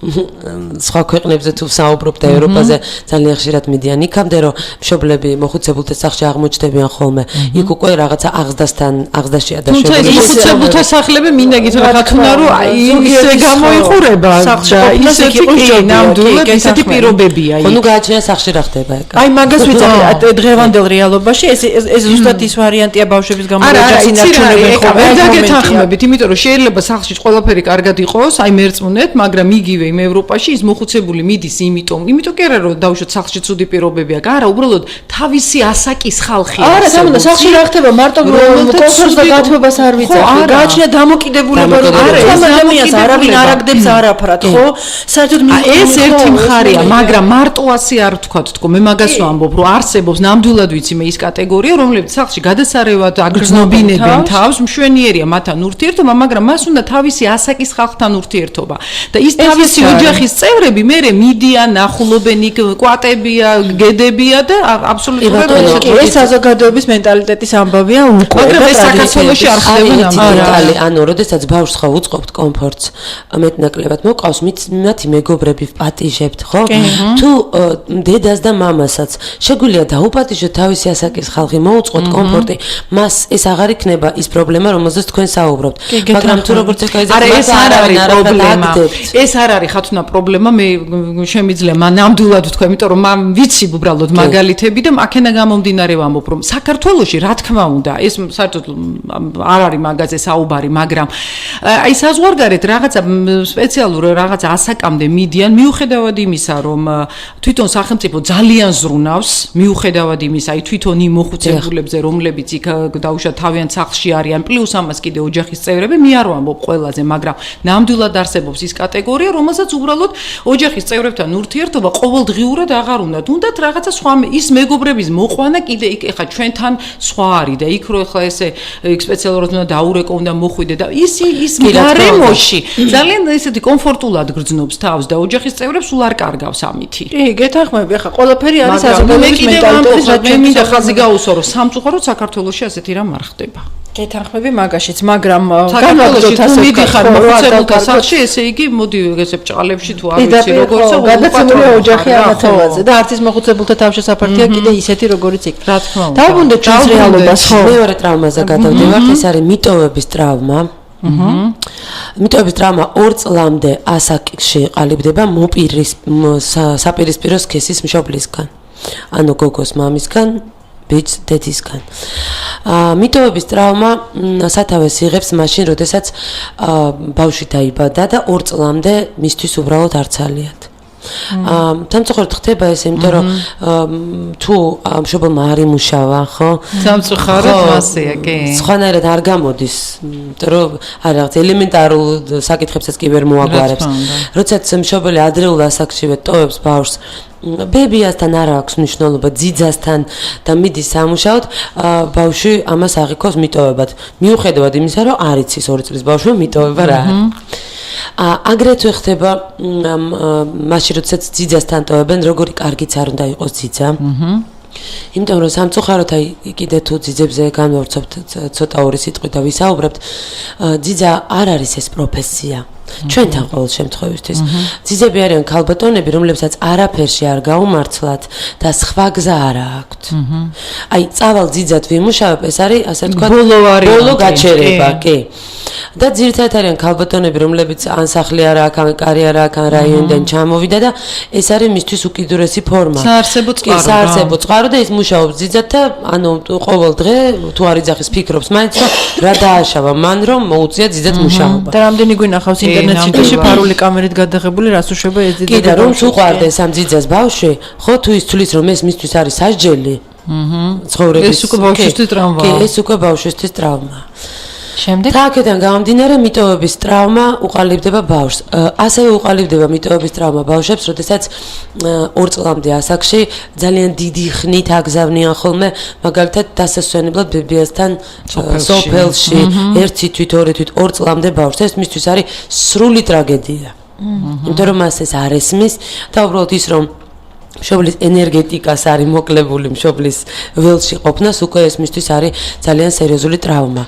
Speaker 3: სხვა ქვეყნებზე თუ საუბრობ და ევროპაზე ძალიან ხშირად მიდიან იქამდე, რომ მშობლები მოხუცებულთა სახლში აღმოჩნდებიან ხოლმე. იქ უკვე რაღაცა აღზრდაშია დაშვებული.
Speaker 1: თუმცა მოხუცებულთა სახლები მინდა გითხრა ხათუნა, რომ ისე გამოიყურება და ისეთი ნამდვილად ისეთი პირობებია.
Speaker 3: ხო, ნუ გააჩნია სახლში რა ხდება ეგ.
Speaker 2: აი მაგას ვიცი დღევანდელ რეალობაში ეს ზუსტად ის ვარიანტია ბავშვების გამო ოჯახის ინარჩუნებენ ხოლმე.
Speaker 1: ვერ დაგეთანხმებით, იმიტომ რომ შეიძლება სახლში ყველაფერი კარგად იყოს, აი მერწმუნეთ, მაგრამ იგივე იმ ევროპაში ის მოხუცებული მიდის იმიტომ კი არა რომ დავუშვათ სახლში ცუდი პირობებია, არა, უბრალოდ თავისი ასაკის ხალხია.
Speaker 2: არა, თამდა სახლში რა ხდება, მარტო კონფორტს და გათბობას არ ვიცახი. გააჩნია დამოკიდებულება, რომ ადამიანს არავინ არ აგდებს არაფრად, ხო? საერთოდ
Speaker 1: ეს ერთი მხარეა, მაგრამ მარტო ასე არ ვთქვათ, თქო, მე მაგას ვამბობ, რომ არსებობს ნამდვილად ვიცი მე ის კატეგორია, რომლებიც სახლში გადასარევად აგრძნობინებენ თავს, მშვენიერია მათთან ურთიერთობა, მაგრამ მას უნდა თავისი ასაკის ხალხთან ურთიერთობა. და ის თავისი ოჯახის წევრები მერე მიდიან, ნახულობენ იქ, კვატებია, გედებია და აბსოლუტურად
Speaker 2: ეს საზოგადოების მენტალიტეტის ამბავია უკვე.
Speaker 1: მაგრამ ეს საქართველოში არ ხდება
Speaker 3: ნამდვილად. ანუ, როდესაც ბავშვს ხო უწყობთ კომფორტს, მეტნაკლებად მოყავს, მათი მეგობრები პატიჟებთ, ხო? თუ დედას და მამასაც შეგვიძლია დაუპატიჟოთ თავისი ასაკის ხალხი, მოუწყოთ კომფორტი, მას ეს აღარ იქნება ის პრობლემა, რომელზეც თქვენ საუბრობთ. მაგრამ თუ როგორც ეხლა
Speaker 1: ეს არ არის პრობლემა. ეს არ არის ხათუნა პრობლემა, მე შემიძლია ნამდვილად ვთქვა, იმიტომ რომ ვიცი უბრალოდ მაგალითები და აქენა გამომდინარე ვამბობ, რომ საქართველოში რა თქმა უნდა, ეს საერთოდ არ არის მაგაზე საუბარი, მაგრამ აი საზღვარგარეთ რაღაცა სპეციალურ რაღაცა ასაკამდე მიდიან, მიუხედავად იმისა, რომ თვითონ სახელმწიფო ძალიან ზრუნავს, მიუხედავად იმისა, აი თვითონ იმ მოხუცებულებზე, რომლებიც იქ დაუშვათ თავიანთ სახლში არიან, პლუს ამას კიდე ოჯახის წევრები, მე არ ვამბობ ყველაზე, მაგრამ ნამდვილად არსებობს ის კატეგორია, რომელსაც უბრალოდ ოჯახის წევრებთან ურთიერთობა ყოველდღიურად აღარ უნდათ. უნდათ რაღაცა სხვა ის მეგობრების მოყვანა კიდე იქ ეხა ჩვენთან სხვა არის და იქ რო ეხლა ესე იქ სპეციალურად უნდა დაურეკო, უნდა მოხვიდე და ის გარემოში ძალიან ესეთი კომფორტულად გრძნობს თავს და ოჯახის წევრებს სულ არ კარგავს ამითი.
Speaker 2: კი, გეთანხმები, ეხა ყველაფერი არის საზოგადოების მენტალიტეტის
Speaker 1: მე მინდა ხაზი გაუსვა, რომ სამწუხაროდ საქართველოში ასეთი რამ არ ხდება.
Speaker 2: გეთანხმები მაგაშიც, მაგრამ
Speaker 1: განვაგრძოთ ასე მიდიხარ მოხუცებულთა სახლში, ესე იგი მოდი ესე ბჭყალებში თუ არ ვიცი როგორცა
Speaker 2: გადაცემული ოჯახი ამათემაზე და არც ის მოხუცებულთა თავშესაფართია კიდე ისეთი როგორიც იქ.
Speaker 1: რა თქმა უნდა.
Speaker 2: დავუბრუნდეთ ჩვენს რეალობას, ხო?
Speaker 3: მეორე ტრავმაზე გადავდივართ, ეს არის მიტოვების ტრავმა. მიტოვების ტრავმა 2 წლამდე ასაკში ყალიბდება საპირისპირო სქესის მშობლისგან. ანუ გოგოს მამისგან, ბიჭს დედისგან. მიტოვების ტრავმა სათავეს იღებს მაშინ, როდესაც ბავშვი დაიბადა და 2 წლამდე მისთვის უბრალოდ არ ცალიათ. სამწუხაროდ ხდება ეს, იმიტომ რომ თუ მშობელმა არ იმუშავა, ხო?
Speaker 1: სამწუხაროდ მასეა, კი.
Speaker 3: სხვანაირად არ გამოდის, იმიტომ რომ არა რაღაც ელემენტარულ საკითხებსაც კი ვერ მოაგვარებს. როდესაც მშობელი ადრეულ ასაკშივე ტოვებს ბავშვს, ბებიასთან არ აქვს მნიშვნელობა, ძიძასთან და მიდის სამუშაოდ, ბავშვი ამას აღიქოს მიტოვებად. მიუხედავად იმისა, რომ არ იცის 2 წლის ბავშვი მიტოვება რა არის. აგრეთვე ხდება მაშინ, როდესაც ძიძასთან ტოვებენ, როგორი კარგიც არ უნდა იყოს ძიძა. იმიტომ რომ სამწუხაროდ აი კიდე თუ ძიძებზე განვავრცობთ ცოტა ორი სიტყვით და ვისაუბრებთ, ძიძა არ არის ეს პროფესია. ჩვენთან ყოველ შემთხვევისთვის. ძიძები არიან ქალბატონები, რომლებსაც არაფერში არ გაუმართლათ და სხვა გზა არ აქვთ. აი წავალ ძიძად ვიმუშავებ, ეს არის ასე ვთქვათ ბოლო გაჩერება, კი. და ძირითადად არიან ქალბატონები, რომლებიც ან სახლი არ აქვს, ან კარიერა აქვს, ან რაიონიდან ჩამოვიდა და ეს არის მისთვის უკიდურესი ფორმა. საარსებო წყარო და ის მუშაობს ძიძად და ანუ ყოველ დღე თუ არ იძახის ფიქრობს მაინც რომ რა დააშავა მან რომ მოუწია ძიძად მუშაობა.
Speaker 2: და რამდენი გვინახავს ინტერნეტში ფარული კამერით გადაღებული რას უშვება ეს ძიძა.
Speaker 3: კი და რომ თუ ყვარდეს ამ ძიძას ბავშვი, ხო თუ ის თulis რომ ეს მისთვის არის სასჯელი. ცხოვრების
Speaker 1: ეს უკვე ბავშვისთვის ტრავმაა.
Speaker 3: კი, ეს უკვე ბავშვისთვის ტრავმაა.
Speaker 2: შემდეგ
Speaker 3: და აქედან გამომდინარე მიტოვების ტრავმა უყალიბდება ბავშვს. ასევე უყალიბდება მიტოვების ტრავმა ბავშვებს, როდესაც 2 წლამდე ასაკში ძალიან დიდი ხნით აგზავნიან ხოლმე მაგალითად დასასვენებლად ბებიასთან სოფელში, 1 თვით, 2 თვით, 2 წლამდე ბავშვს. ეს მისთვის არის სრული ტრაგედია. იმიტომ რომ მას ეს არ ესმის და უბრალოდ ის რომ მშობლის ენერგეტიკას არის მოკლებული მშობლის ველში ყოფნას უკვე ეს მისთვის არის ძალიან სერიოზული ტრავმა.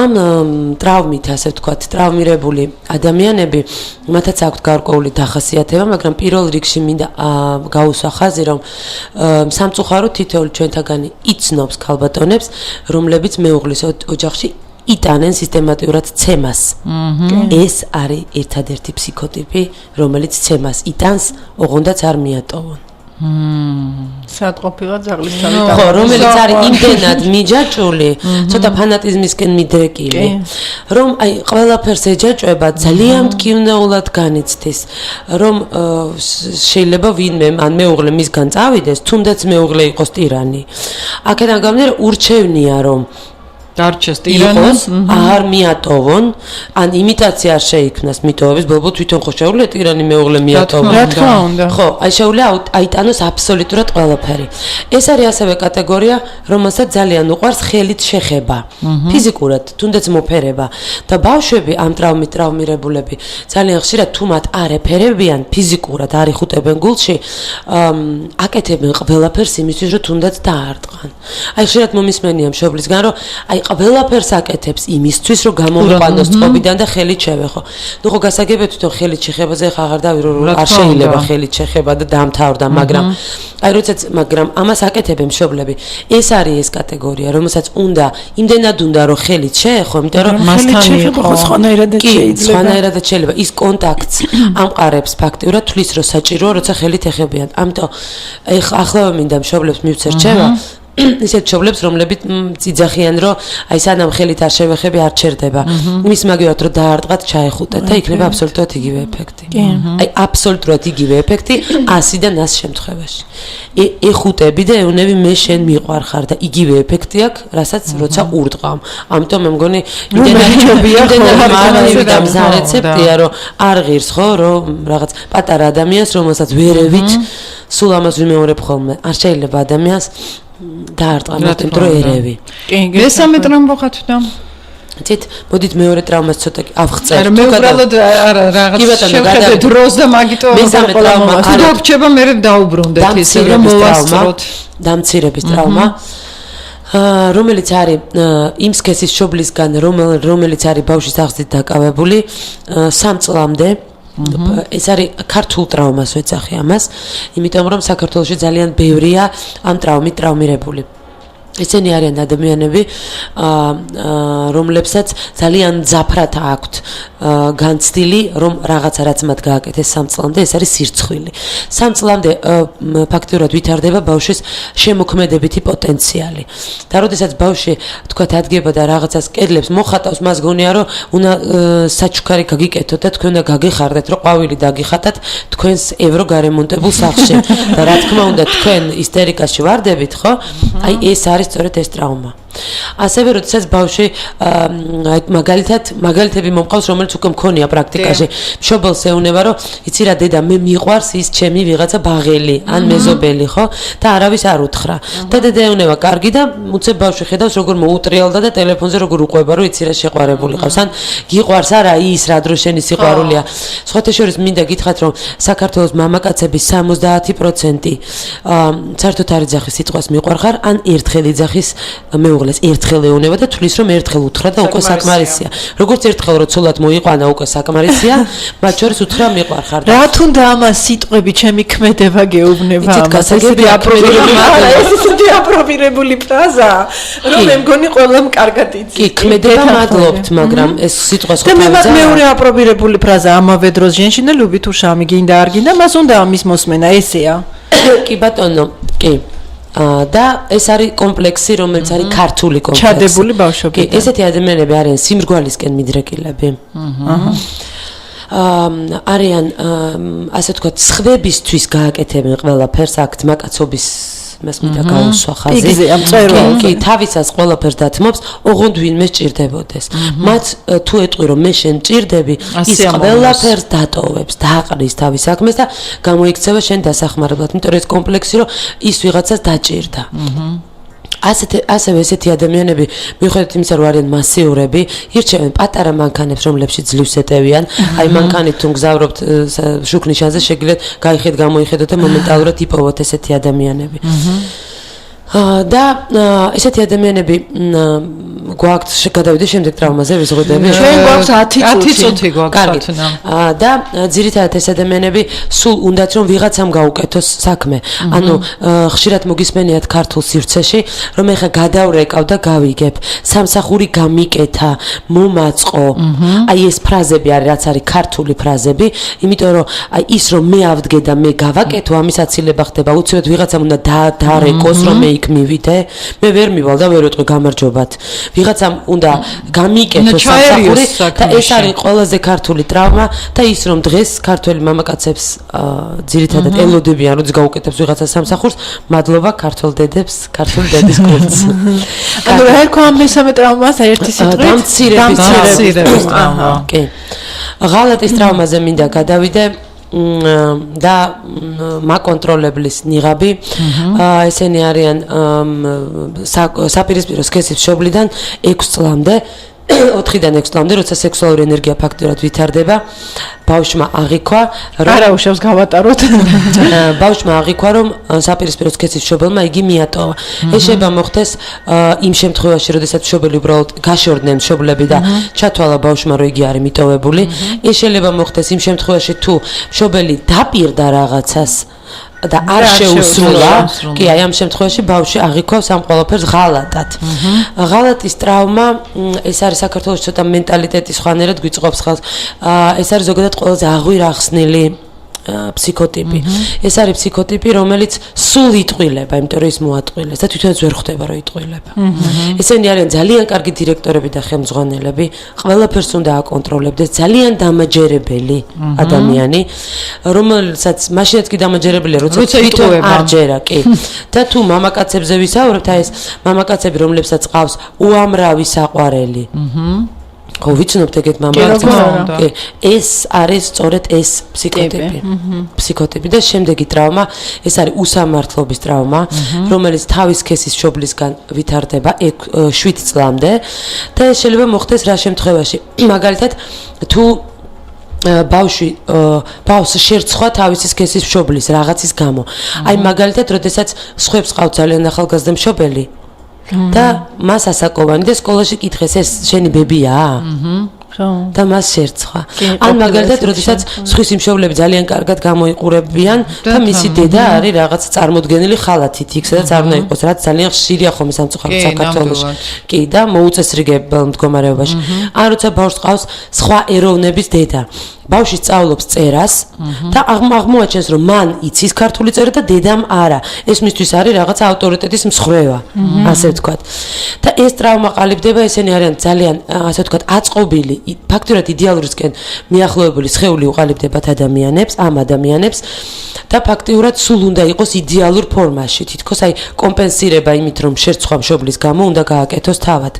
Speaker 3: ამ ტრავმით, ასე ვთქვათ, ტრავმირებული ადამიანები მათაც აქვთ გარკვეული დახასიათება, მაგრამ პირველ რიგში მინდა გაუსვა ხაზი, რომ სამწუხაროდ თითოეული ჩვენთაგანი იცნობს ქალბატონებს, რომლებიც მეუღლის ოჯახში იტანენ სისტემატურად ცემას. ეს არის ერთადერთი ფსიქოტიპი, რომელიც ცემას იტანს, ოღონდაც არ მიატოვონ.
Speaker 2: სად ყოფილა ძაღლის თავი?
Speaker 3: ხო, რომელიც არის იმდენად მიჯაჭვული, ცოტა ფანატიზმისკენ მიდრეკილი, რომ აი ყველაფერს ეჯაჭვება, ძალიან მტკივნეულად განიცდის, რომ შეიძლება ვინმე ან მეუღლე მისგან წავიდეს, თუნდაც მეუღლე იყოს ტირანი. აქედან გამომდინარე ურჩევნია, რომ
Speaker 1: დარჩეს ტირანოს,
Speaker 3: არ მიატოვონ, ან იმიტაცია არ შეიქმნას მიტოვების, ბოლო თვითონ ხო შეუძლია ტირანი მეუღლე მიატოვოს.
Speaker 2: რა თქმა უნდა.
Speaker 3: ხო, აი შეუძლია აიტანოს აბსოლუტურად ყველაფერი. ეს არის ასევე კატეგორია, რომელსაც ძალიან უყვარს ხელით შეხება, ფიზიკურად, თუნდაც მოფერება და ბავშვები ამ ტრავმირებულები ძალიან ხშირად თუ მათ არ ეფერებიან ფიზიკურად, არ იხუტებენ გულში, აკეთებენ ყველაფერს იმისთვის, რომ თუნდაც დაარტყან. აი ხშირად მომისმენია მშობლისგან, რომ აი ყველაფერს აკეთებს იმისთვის, რომ გამოვიყვანოს წყობიდან და ხელით შევეხო. ნუ ხო გასაგებია თვითონ ხელით შეხებაზე ხა აღარ დავირო, არ შეიძლება ხელით შეხება და დამთავრდა, მაგრამ ამას აკეთებენ მშობლები. ეს არის ეს კატეგორია, რომელსაც უნდა იმდენად უნდა რომ ხელით შეეხო, იმიტომ რომ
Speaker 2: ხელით შეხება სხვანაირადაც შეიძლება.
Speaker 3: სხვანაირადაც შეიძლება. ის კონტაქტს ამყარებს ფაქტიურად თulis რომ საჭიროა, როცა ხელით ეხებიან. ამიტომ ახლა მინდა მშობლებს მივცერ რჩევა ისეთ მშობლებს, რომლებიც წიძახიან, რომ აი სანამ ხელით არ შევეხები, არ ჩერდება. იმის მაგივად რომ დაარტყათ, ჩაეხუტათ და იქნება აბსოლუტურად იგივე ეფექტი. აი აბსოლუტურად იგივე ეფექტი 100-დან 100 შემთხვევაში. ეხუტები და ეუნები მე შენ მიყვარხარ და იგივე ეფექტი აქვს, რასაც როცა ურტყავ. ამიტომ მე მგონი იმდენად და მზა რეცეპტია, რომ არ ღირს ხო, რომ რაღაც პატარა ადამიანს, რომელსაც ვერევით, სულ ამას ვიმეორებ ხოლმე. არ შეიძლება ადამიანს დაარტყან მოთემ დრო ერევი.
Speaker 1: მესამე ტრამვა ხათვდა.
Speaker 3: ცით, მოდით მეორე ტრამვას ცოტა ავღწევ.
Speaker 1: არა, მე უბრალოდ არა რაღაც შევხედე დროს და მაგიტო
Speaker 3: მესამე ტრამვა
Speaker 1: თუ დაგვრჩება მე დაუბრუნდეთ ისე რომ მოვასწროთ.
Speaker 3: დამცირების ტრამვა. რომელიც არის იმ სქესის მშობლისგან, რომელიც არის ბავშვის აღზრდით დაკავებული 3 წლამდე. ეს არის ქართულ ტრავმას ვეძახი ამას, იმიტომ რომ საქართველოში ძალიან ბევრია ამ ტრავმით ტრავმირებული. ესენი არიან ადამიანები, რომლებსაც ძალიან ძაფრად აქვთ განცდილი, რომ რაღაცა რაც მათ გააკეთეს 3 წლამდე, ეს არის სირცხვილი. 3 წლამდე ფაქტიურად ვითარდება ბავშვის შემოქმედებითი პოტენციალი. და როდესაც ბავშვი, თქვათ, ადგება და რაღაცას კედლებს მოხატავს, მას გონია, რომ უნდა საჩუქარი გაგიკეთოთ და თქვენ უნდა გაგეხარდეთ, რომ ყვავილი დაგიხატათ თქვენს ევრო გარემონტებულ სახლში. და რა თქმა უნდა, თქვენ ისტერიკაში ვარდებით, ხო? აი ეს არის სწორედ ეს ტრავმა. ასევე როდესაც ბავშვი მაგალითები მომყავს, რომელიც უკვე მქონია პრაქტიკაში. მშობელს ეუნება, რომ იცი რა დედა, მე მიყვარს ის ჩემი ვიღაცა ბაღელი ან მეზობელი, ხო? და არავის არ უთხრა. და დედა ეუნება, კარგი და უცებ ბავშვი ხედავს, როგორ მოუტრიალდა და ტელეფონზე როგორ უყვება, რომ იცი რა შეყვარებული ყავს. ან გიყვარს არა ის რა დრო შენი სიყვარულია. სხვათა შორის მინდა გითხრათ, რომ საქართველოს მამაკაცების 70% საერთოდ არ იძახის სიტყვას მიყვარხარ, ან ერთხელ იძახის მეუღლეს ერთხელ ეუნება და თulis რომ ერთხელ უთხრა და უკვე საკმარისია. როგორც ერთხელ რო ცოლად მოიყვანა უკვე საკმარისია, მათ შორის უთხრა მიყვარხარ.
Speaker 2: რა თუნდა ამას სიტყვები ჩემი ქმედება გეუბნება ამას. ესეთი აპრობირებული ფრაზა, რომ მე მგონი ყველამ კარგად იცის.
Speaker 3: კი, ქმედება მადლობთ, მაგრამ ეს სიტყვას
Speaker 2: ხო თავი მეორე აპრობირებული ფრაზა ამავე დროს ჟენშინა ლუბი თუ შამი გინდა არ გინდა, მას უნდა ამის მოსმენა, ესეა.
Speaker 3: კი ბატონო, კი. და ეს არის კომპლექსი, რომელიც არის ქართული კომპლექსი.
Speaker 2: ჩადებული ბავშვები.
Speaker 3: კი, ესეთი ადამიანები არიან სიმრგვალისკენ მიდრეკილები. არიან ასე ვთქვათ, სხვებისთვის გააკეთებენ ყველაფერს, აქ მაკაცობის მას მინდა გაუსვა ხაზი.
Speaker 2: იგზე ამ წერილს.
Speaker 3: კი, თავისას ყველაფერს დათმობს, ოღონდ ვინმე სჭირდებოდეს. მათ თუ ეტყვი რომ მე შენ მჭირდები, ის ყველაფერს დატოვებს, დააყრის თავის საქმეს და გამოიქცევა შენ დასახმარებლად, იმიტომ რომ ეს კომპლექსი რომ ის ვიღაცას დაჭირდა. ასევე ესეთი ადამიანები მიუხედავად იმისა რომ არიან მასიურები, ირჩევენ პატარა მანქანებს, რომლებშიც ძლივს ეტევიან. აი მანქანით თუ გზავრობთ შუქნიშანზე, შეგიძლიათ გაიხედეთ, გამოიხედოთ და მომენტალურად იპოვოთ ესეთი ადამიანები. და ესეთი ადამიანები გვაქვს გადავიდე შემდეგ ტრავმაზე ვიზღუდები.
Speaker 2: ჩვენ გვაქვს 10
Speaker 1: წუთი გვაქვს სათნა.
Speaker 3: და ძირითადად ეს ადამიანები სულ უნდათ რომ ვიღაცამ გაუკეთოს საქმე. ანუ ხშირად მოგისმენიათ ქართულ სივრცეში რომ ეხა გადავრეკავ და გავიგებ. სამსახური გამიკეთა, მომაწყო. აი ეს ფრაზები არის რაც არის ქართული ფრაზები, იმიტომ რომ აი ის რომ მე ავდგე და მე გავაკეთო, ამის აცილება ხდება. უცებად ვიღაცამ უნდა დაარეკოს რომ მე იქ მივიდე. მე ვერ მივალ და ვერ ვეტყვი გამარჯობათ. ვიღაცამ უნდა გამიკეთოს სამსახური და ეს არის ყველაზე ქართული ტრავმა და ის რომ დღეს ქართველი მამაკაცებს ძირითადად ელოდებიან რომ გაუკეთებს ვიღაცა სამსახურს, მადლობა ქართულ დედებს, ქართულ დედის კულტს.
Speaker 2: ანუ რა ერქვა ამ მესამე ტრავმას ერთი სიტყვით?
Speaker 1: დამცირების ტრავმა.
Speaker 3: კი. ღალატის ტრავმაზე მინდა გადავიდე. და მაკონტროლებლის ნიღაბი ესენი არიან საპირისპირო სქესის მშობლიდან 6 წლამდე 4-დან 6 წლამდე, როცა სექსუალური ენერგია ფაქტურად ვითარდება, ბავშვმა აღიქვა,
Speaker 2: რომ არა უშავს გავატაროთ.
Speaker 3: ბავშვმა აღიქვა, რომ საპირისპირო სქესის მშობელმა იგი მიატოვა. ეს შეიძლება მოხდეს იმ შემთხვევაში, როდესაც მშობელი უბრალოდ გაშორდნენ მშობლები და ჩათვალა ბავშვმა, რომ იგი არის მიტოვებული. ეს შეიძლება მოხდეს იმ შემთხვევაში, თუ მშობელი დაპირდა რაღაცას და არ შეუსრულა, კი, აი ამ შემთხვევაში ბავშვი აღიქვავს ამ ყველაფერს ღალატად. ღალატის ტრავმა ეს არის საქართველოს ცოტა მენტალიტეტის ხვანერად გვიწყობს ხელს. ეს არის ზოგადად ყველაზე აღვირახსნილი ფსიქოტიპი. ეს არის ფსიქოტიპი, რომელიც სულ იტყვილება, იმიტომ რომ ის მოატყვილეს და თვითონაც ვერ ხვდება რომ იტყვილება. ესენი არიან ძალიან კარგი დირექტორები და ხელმძღვანელები, ყველაფერს უნდა აკონტროლებდეს, ძალიან დამაჯერებელი ადამიანი, რომელსაც მაშინაც კი დამაჯერებელია, როცა თვითონ არ ჯერა, კი. და თუ მამაკაცებზე ვისაუბრებთ, აი ეს მამაკაცები, რომლებსაც ყავს უამრავი საყვარელი. ხო, ვიცნობთ ეგეთ მამაკაცებს. კი, ეს არის სწორედ ეს ფსიქოტიპი და შემდეგი ტრავმა, ეს არის უსამართლობის ტრავმა, რომელიც თავის სქესის მშობლისგან ვითარდება 7 წლამდე და ეს შეიძლება მოხდეს რა შემთხვევაში. მაგალითად, თუ ბავშვს შერცხვა თავისი სქესის მშობლის რაღაცის გამო. აი მაგალითად, როდესაც სხვებს ყავთ ძალიან ახალგაზრდა მშობელი და მას ასაკოვანი და სკოლაში კითხეს, ეს შენი ბებია? და მას შერცხვა. ან მაგალითად, როდესაც სხვის მშობლები ძალიან კარგად გამოიყურებიან და მისი დედა არის რაღაც წარმოდგენილი ხალათით, იქ სადაც არ უნდა იყოს, რაც ძალიან ხშირია ხომ სამწუხაროდ საქართველოში. კი, და მოუწესრიგებელ მდგომარეობაში. ან როცა ბავშვს ყავს სხვა ეროვნების დედა. ბავშვი სწავლობს წერას და აღმოაჩენს, რომ მან იცის ქართული წერა და დედამ არა. ეს მისთვის არის რაღაც ავტორიტეტის მსხვერპლება, ასე ვთქვათ. და ეს ტრავმა ყალიბდება, ესენი არიან ძალიან, ასე ვთქვათ, აწყობილი, ფაქტურად იდეალურისკენ მიახლოებული სხეული უყალიბდებათ ადამიანებს, ამ ადამიანებს და ფაქტურად სულ უნდა იყოს იდეალურ ფორმაში. თითქოს აი კომპენსირება იმით, რომ შერცხვა მშობლის გამო უნდა გააკეთოს თავად.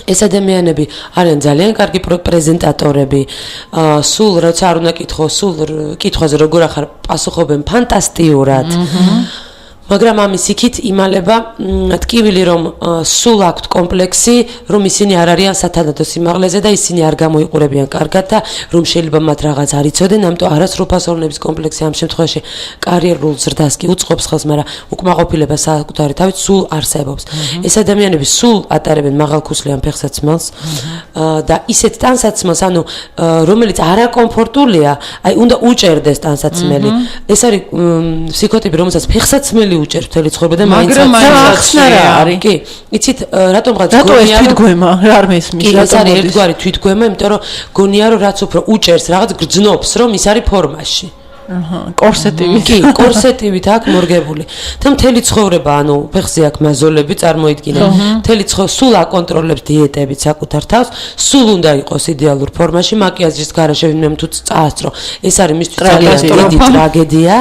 Speaker 3: ეს ადამიანები არიან ძალიან კარგი პრეზენტატორები. სულ როცა არ უნდა კითხო, სულ კითხვაზე როგორ ახარ პასუხობენ ფანტასტიურად. მაგრამ ამის იქით იმალება ტკივილი, რომ სულ აქვთ კომპლექსი, რომ ისინი არ არიან სათანადო სიმაღლეზე და ისინი არ გამოიყურებიან კარგად და რომ შეიძლება მათ რაღაც არ იცოდნენ, ამიტომ არასრულფასოვნების კომპლექსი ამ შემთხვევაში კარიერულ ზრდას კი უწყობს ხელს, მაგრამ უკმაყოფილება საკუთარი თავით სულ არსებობს. ეს ადამიანები სულ ატარებენ მაღალქუსლიან ფეხსაცმელს და ისეთ ტანსაცმელს, ანუ რომელიც არაკომფორტულია, აი უნდა უჭერდეს ტანსაცმელი. ეს არის ფსიქოტიპი, რომელსაც ფეხსაცმელი უჭერს მთელი ცხოვრება და მაინც
Speaker 2: ახსნა რა არის.
Speaker 3: კი, იცით რატომღაც
Speaker 2: გონია თვითგვემა რა არ მესმის,
Speaker 3: რატომ არის ერთგვარი თვითგვემა, იმიტომ რომ გონია რომ რაც უფრო უჭერს რაღაც გრძნობს, რომ ის არის ფორმაში.
Speaker 2: კორსეტივით.
Speaker 3: კი, კორსეტივით აქვს მორგებული. და მთელი ცხოვრება, ანუ ფეხზე აქვს მაზოლები წარმოიდგინე. მთელი ცხოვრება სულ აკონტროლებს დიეტებით საკუთარ თავს, სულ უნდა იყოს იდეალურ ფორმაში, მაკიაჟის გარეშე ვინმე თუ წაასწრო. ეს არის მისთვის ძალიან დიდი ტრაგედია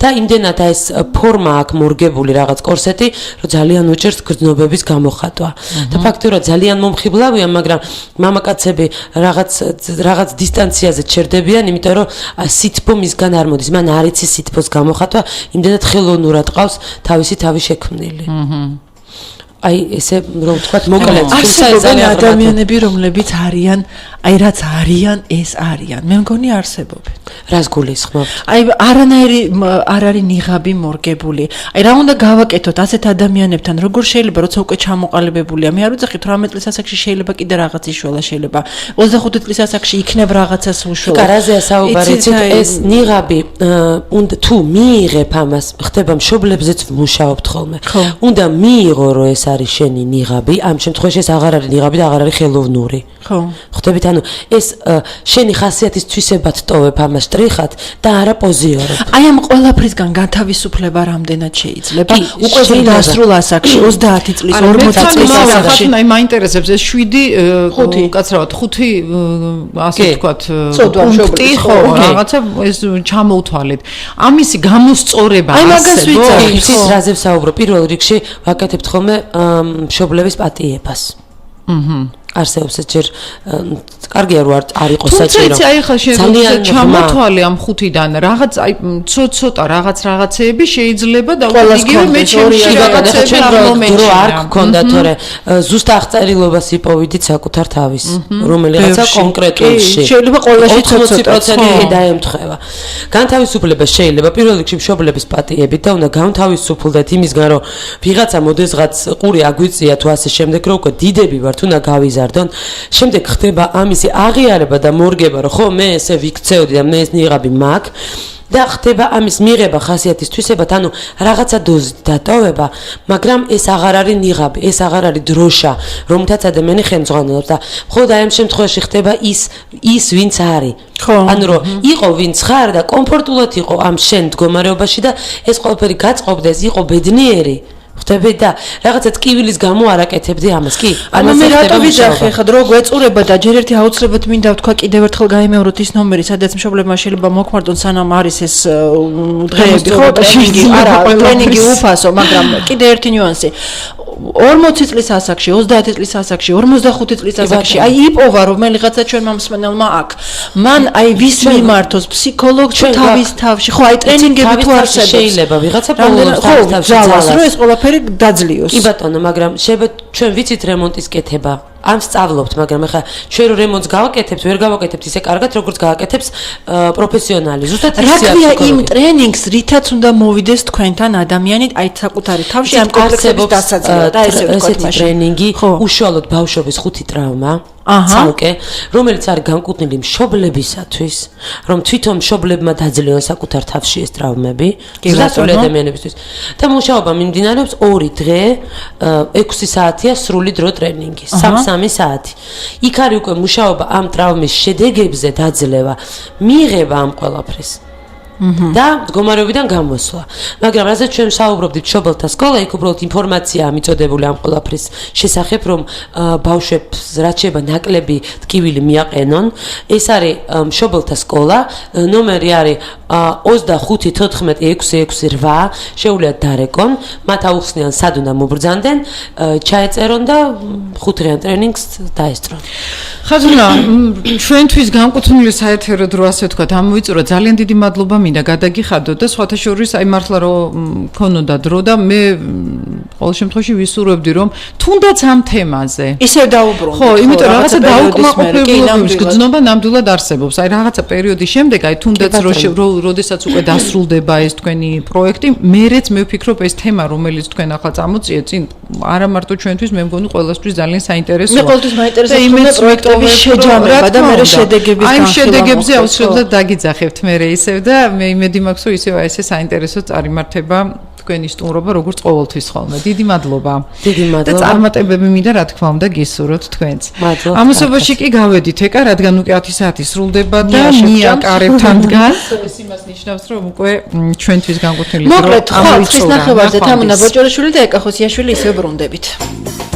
Speaker 3: და იმდენად ეს ფორმა აქვს მორგებული რაღაც კორსეტი, რომ ძალიან უჭერს გრძნობების გამოხატვა. და ფაქტობრივად ძალიან მომხიბლავია, მაგრამ მამაკაცები რაღაც დისტანციაზე ჩერდებიან, იმიტომ რომ სითბო მისგან არ მოდის. მან არ იცის სითბოს გამოხატვა, იმდენად ხელოვნურად ყავს თავისი თავი შექმნილი. აი ესე რომ ვთქვათ მოკლედ
Speaker 2: არსებობენ ადამიანები რომლებიც არიან აი რაც არიან ეს არიან მე მგონი არსებობენ
Speaker 3: რას გულისხმობ
Speaker 2: აი არანაირი არ არის ნიღაბი მორგებული აი რა უნდა გავაკეთოთ ასეთ ადამიანებთან როგორ შეიძლება როცა უკვე ჩამოყალიბებულია მე არ ვიძახით 18 წლის ასაკში შეიძლება კიდე რაღაც იშველა შეიძლება 25 წლის ასაკში იქნებ რაღაცას უშველა
Speaker 3: კარაზეა საუბარი ეს ნიღაბი უნდა თუ მიიღებ ამას ხდება მშობლებზეც მუშაობთ ხოლმე უნდა მიიღო რომ ეს არის შენი ნიღაბი ამ შემთხვევაში ეს აღარ არის ნიღაბი და აღარ არის ხელოვნური
Speaker 2: ხო
Speaker 3: ხვდებით ანუ ეს შენი ხასიათის თვისებად ტოვებ ამას შტრიხად და არა პოზიორად
Speaker 2: აი ამ ყველაფრისგან გათავისუფლება რამდენად შეიძლება უკვე დასრულ ასაკში 30 წლის 40 წლის ასაკში
Speaker 1: აი მაინტერესებს ეს 7 უკაცრავად 5 ასე ვთქვათ პუნქტი ხო რაღაცა ეს ჩამოუთვალეთ ამისი გამოსწორება
Speaker 3: არსებობს ის რაზე ვსაუბრობ პირველ რიგში ვაკეთებთ ხოლმე მშობლების პატიებას არსებობს ჯერ კარგია რომ არ იყოს საჭირო
Speaker 1: თუმცა აი ხა შეიძლება ჩამოთვალე ამ ხუთიდან რაღაც აი ცოტა რაღაცეები შეიძლება და იგივე მე ჩემში რაღაცეები არ მომეჩი
Speaker 3: არ გქონდა თორე ზუსტ აღწერილობას იპოვიდით საკუთარ თავის რომელიღაცა კონკრეტულში
Speaker 2: შეიძლება ყველაში
Speaker 3: 80% დაემთხება განთავისუფლება შეიძლება პირველ რიგში მშობლების პატიებით და უნდა განთავისუფლდეთ იმისგან რომ ვიღაცა მოდესღაც ყური აგვიწია თუ ასე შემდეგ რომ უკვე დიდები ვართ უნდა გავიზარდონ შემდეგ ხდება ამისი აღიარება და მორგება რომ ხო მე ესე ვიქცეოდი და მე ეს ნიღაბი მაქვს და ხდება ამის მიღება ხასიათის თვისებად ანუ რაღაცა დოზით დატოვება მაგრამ ეს აღარ არის ნიღაბი ეს აღარ არის დროშა რომთაც ადამიანი ხელმძღვანელობს და მხოლოდ აი ამ შემთხვევაში ხდება ის ვინც არის ანუ რომ იყო ვინც ხარ და კომფორტულად იყო ამ შენ მდგომარეობაში და ეს ყველაფერი გაწყობდეს იყო ბედნიერი ხდები და რაღაცა ტკივილის გამო არაკეთებდი ამას კი
Speaker 2: ანუ მე რატო ვიძახე ხა დრო გვეწურება და ჯერ ერთი აუცილებლად მინდა ვთქვა კიდევ ერთხელ გაიმეოროთ ის ნომერი სადაც მშობლებმა შეიძლება მოქმედონ სანამ არის ეს დღეები ხო ტრენინგი არა ტრენინგი უფასო მაგრამ კიდევ ერთი ნიუანსი 40 წლის ასაკში 30 წლის ასაკში 45 წლის ასაკში აი იპოვა რომელიღაცა ჩვენ მომსმენელმა აქ მან აი ვის მიმართოს ფსიქოლოგს თავის თავში ხო აი ტრენინგები თუ არსებობს
Speaker 3: შეიძლება ვიღაცა პრობლემას თავში
Speaker 2: ძალას რომ ეს ყველაფერი დაძლიოს
Speaker 3: კი ბატონო მაგრამ შეიძლება ჩვენ ვიცით რემონტის კეთება ამ სწავლობთ მაგრამ ახლა ჩვენ რო რემონტს გავაკეთებთ ვერ გავაკეთებთ ისე კარგად როგორც გავაკეთებს პროფესიონალი ზუსტად ისეა
Speaker 2: რა ქვია იმ ტრენინგს რითაც უნდა მოვიდეს თქვენთან ადამიანი აი საკუთარი თავში ამ კომპლექსების დასაწყისად და ესე ვთქვათ მაშინ
Speaker 3: ტრენინგი უშუალოდ ბავშვობის 5 ტრავმა ცალკე რომელიც არის განკუთვნილი მშობლებისათვის რომ თვითონ მშობლებმა დაძლიონ საკუთარ თავში ეს ტრავმები ზუსტად ადამიანებისთვის და მუშაობა მიმდინარეობს 2 დღე 6 საათია სრული დრო ტრენინგი 3 საათი იქ არის უკვე მუშაობა ამ ტრავმის შედეგებზე დაძლევა მიიღება ამ ყველაფრის და მდგომარეობიდან გამოსვლა. მაგრამ რასაც ჩვენ საუბრობდით მშობელთა სკოლა, იქ უბრალოდ ინფორმაციაა მიწოდებული ამ ყველაფრის შესახებ, რომ ბავშვებს რაც შეიძლება ნაკლები ტკივილი მიაყენონ. ეს არის მშობელთა სკოლა, ნომერი არის 25 14 668 შეუძლიათ დარეკონ, მათ აუხსნიან სად უნდა მობრძანდნენ, ჩაეწერონ და 5 დღიან ტრენინგს დაესწრონ.
Speaker 1: ხაზუნა, ჩვენთვის განკუთვნილი საეთერო დრო ასე ვთქვათ, ამოვიწურა ძალიან დიდი მადლობა მინდა გადაგიხადოთ და სხვათა შორის აი მართლა რომ ქონოდა დრო და მე ყოველ შემთხვევაში ვისურვებდი რომ თუნდაც ამ თემაზე
Speaker 2: ისევ დაუბრუნდეთ
Speaker 1: ხო იმიტომ რაღაცა დაუკმაყოფილების გრძნობა ნამდვილად არსებობს აი რაღაცა პერიოდის შემდეგ აი თუნდაც როდესაც უკვე დასრულდება ეს თქვენი პროექტი მერეც მე ვფიქრობ ეს თემა რომელიც თქვენ ახლა წამოწიეთ წინ არა მარტო ჩვენთვის მე მგონი ყველასთვის ძალიან საინტერესოა
Speaker 2: მე ყოველთვის მაინტერესებს პროექტების შეჯამება და მე შედეგების
Speaker 1: განხილვა აი შედეგებზე აუცილებლად დაგიძახებთ მე ისევ და მე იმედი მაქვს რომ ისევ ესე საინტერესო წარიმართება თქვენი სტუმრობა როგორც ყოველთვის ხოლმე დიდი მადლობა
Speaker 3: დიდი მადლობა
Speaker 1: და წარმატებები მინდა რა თქმა უნდა გისურვოთ თქვენც ამასობაში კი გავედით ეკა რადგან უკვე 10 საათი სრულდება და ნია კარებთან დგას ნიშნავს, რომ უკვე ჩვენთვის განკუთვნილი
Speaker 2: მოკლედ, ხო, ხის ნახევარზე თამუნა ბოჭორიშვილი და ეკა ხოსიაშვილი ისევ ბრუნდებით.